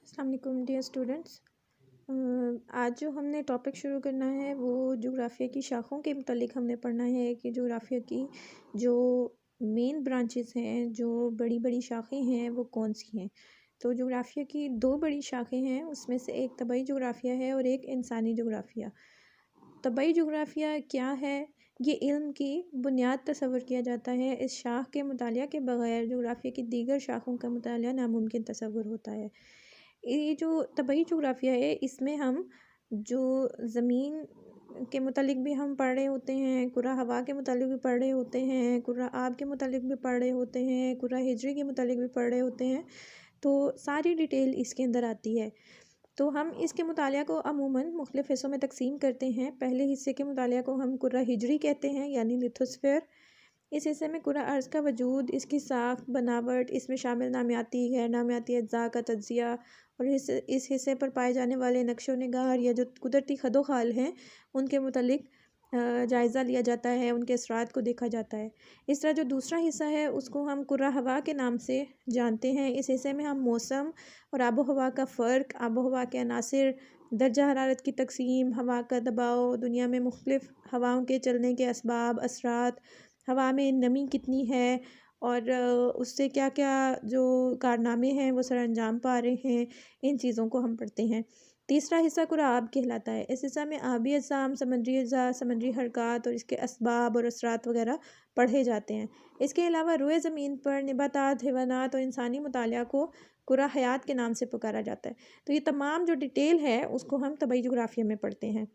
السلام علیکم dear students. آج جو ہم نے ٹاپک شروع کرنا ہے وہ جغرافیہ کی شاخوں کے متعلق ہم نے پڑھنا ہے کہ جغرافیہ کی جو مین برانچز ہیں، جو بڑی بڑی شاخیں ہیں وہ کون سی ہیں۔ تو جغرافیہ کی دو بڑی شاخیں ہیں، اس میں سے ایک طبعی جغرافیہ ہے اور ایک انسانی جغرافیہ۔ طبعی جغرافیہ کیا ہے؟ یہ علم کی بنیاد تصور کیا جاتا ہے۔ اس شاخ کے مطالعہ کے بغیر جغرافیہ کی دیگر شاخوں کا مطالعہ ناممکن تصور ہوتا ہے۔ یہ جو طبعی جغرافیہ ہے، اس میں ہم جو زمین کے متعلق بھی ہم پڑھ رہے ہوتے ہیں، کرہ ہوا کے متعلق بھی پڑھ رہے ہوتے ہیں، کرہ آب کے متعلق بھی پڑھ رہے ہوتے ہیں، کرہ ہجری کے متعلق بھی پڑھ رہے ہوتے ہیں، تو ساری ڈیٹیل اس کے اندر آتی ہے۔ تو ہم اس کے مطالعہ کو عموماً مختلف حصوں میں تقسیم کرتے ہیں۔ پہلے حصے کے مطالعہ کو ہم کرہ ہجری کہتے ہیں، یعنی لیتھوسفیئر۔ اس حصے میں کرہ ارض کا وجود، اس کی ساخت، بناوٹ، اس میں شامل نامیاتی غیر نامیاتی اجزاء کا تجزیہ اور اس حصے پر پائے جانے والے نقش و نگار یا جو قدرتی خد و خال ہیں ان کے متعلق جائزہ لیا جاتا ہے، ان کے اثرات کو دیکھا جاتا ہے۔ اس طرح جو دوسرا حصہ ہے اس کو ہم کرہ ہوا کے نام سے جانتے ہیں۔ اس حصے میں ہم موسم اور آب و ہوا کا فرق، آب و ہوا کے عناصر، درجہ حرارت کی تقسیم، ہوا کا دباؤ، دنیا میں مختلف ہواؤں کے چلنے کے اسباب، اثرات، ہوا میں نمی کتنی ہے اور اس سے کیا کیا جو کارنامے ہیں وہ سر انجام پا رہے ہیں، ان چیزوں کو ہم پڑھتے ہیں۔ تیسرا حصہ کرہ آب کہلاتا ہے۔ اس حصہ میں آبی اجسام، سمندری اجزاء، سمندری حرکات اور اس کے اسباب اور اثرات وغیرہ پڑھے جاتے ہیں۔ اس کے علاوہ روئے زمین پر نباتات، حیوانات اور انسانی مطالعہ کو کرہ حیات کے نام سے پکارا جاتا ہے۔ تو یہ تمام جو ڈیٹیل ہے اس کو ہم طبعی جغرافیہ میں پڑھتے ہیں۔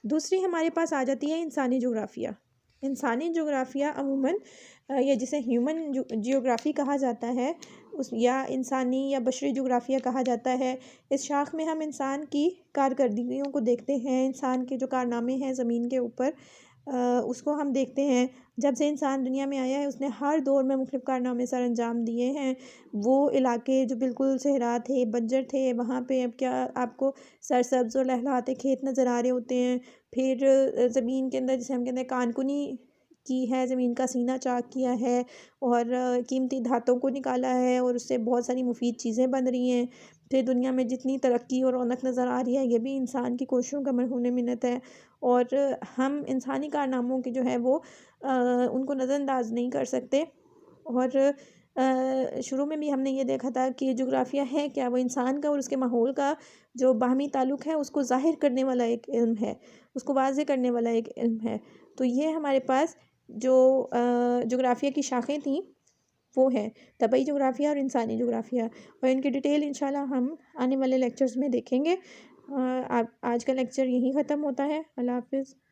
دوسری ہمارے پاس آ جاتی ہے انسانی جغرافیہ۔ انسانی جغرافیہ عموماً یا جسے ہیومن جیوگرافی کہا جاتا ہے یا انسانی یا بشری جغرافیہ کہا جاتا ہے۔ اس شاخ میں ہم انسان کی کارکردگیوں کو دیکھتے ہیں، انسان کے جو کارنامے ہیں زمین کے اوپر اس کو ہم دیکھتے ہیں۔ جب سے انسان دنیا میں آیا ہے اس نے ہر دور میں مختلف کارنامے سر انجام دیے ہیں۔ وہ علاقے جو بالکل صحرا تھے، بنجر تھے، وہاں پہ اب کیا آپ کو سرسبز اور لہلہاتے کھیت نظر آ رہے ہوتے ہیں۔ پھر زمین کے اندر جسے ہم کہتے ہیں کانکنی کی ہے، زمین کا سینہ چاک کیا ہے اور قیمتی دھاتوں کو نکالا ہے اور اس سے بہت ساری مفید چیزیں بن رہی ہیں۔ پھر دنیا میں جتنی ترقی اور رونق نظر آ رہی ہے یہ بھی انسان کی کوششوں کا مرہون منت ہے، اور ہم انسانی کارناموں کی جو ہے وہ ان کو نظر انداز نہیں کر سکتے۔ اور شروع میں بھی ہم نے یہ دیکھا تھا کہ جغرافیہ ہے کیا؟ وہ انسان کا اور اس کے ماحول کا جو باہمی تعلق ہے اس کو ظاہر کرنے والا ایک علم ہے، اس کو واضح کرنے والا ایک علم ہے۔ تو یہ ہمارے پاس جو جغرافیہ کی شاخیں تھیں وہ ہے طبعی جغرافیہ اور انسانی جغرافیہ، اور ان کی ڈیٹیل انشاءاللہ ہم آنے والے لیکچرز میں دیکھیں گے۔ آج کا لیکچر یہیں ختم ہوتا ہے۔ اللہ حافظ۔